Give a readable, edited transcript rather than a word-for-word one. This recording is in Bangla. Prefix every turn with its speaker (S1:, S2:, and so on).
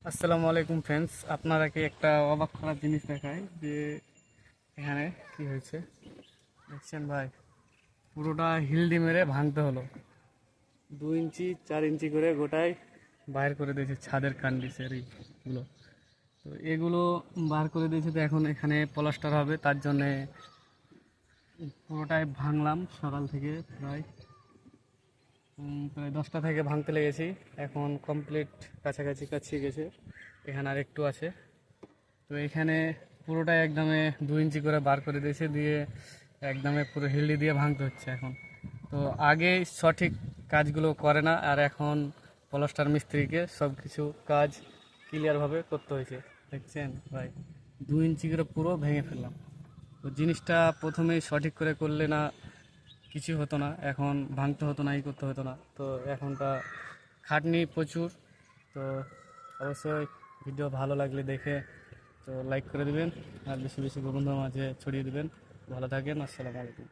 S1: আসসালামু আলাইকুম ফ্রেন্ডস, আপনারা কি একটা অবাক করার জিনিস দেখায় যে এখানে কি হয়েছে দেখছেন ভাই। পুরোটা হিলডি মেরে ভাঙতে হলো। 2 ইঞ্চি 4 ইঞ্চি করে গোটায় বাইর করে দিয়েছে ছাদের কান্ডিসের এইগুলো। তো এগুলো বার করে দিয়েছে, তো এখন এখানে প্লাস্টার হবে, তার জন্যে পুরোটাই ভাঙলাম সকাল থেকে। প্রায় 10টা থেকে ভাঙতে লেগেছি, এখন কমপ্লিট কাছাকাছি কাছিয়ে গেছে। এখানে আর একটু আছে। তো এখানে পুরোটাই একদমে 2 ইঞ্চি করে বার করে দিয়েছে, দিয়ে একদমে পুরো হিলডি দিয়ে ভাঙতে হচ্ছে এখন। তো আগে সঠিক কাজগুলো করে না, আর এখন প্লাস্টার মিস্ত্রিকে সব কিছু কাজ ক্লিয়ারভাবে করতে হয়েছে। দেখছেন ভাই, 2 ইঞ্চি করে পুরো ভেঙে ফেললাম। তো জিনিসটা প্রথমেই সঠিক করে করলে না কিছু হতো না, এখন ভাঙতে হতো না, ই করতে হতো না। তো এখনটা খাটনি প্রচুর। তো অবশ্যই ভিডিও ভালো লাগলে দেখে তো লাইক করে দিবেন, আর বেশি বেশি বন্ধুদের মাঝে ছড়িয়ে দিবেন। ভালো থাকেন, আসসালামু আলাইকুম।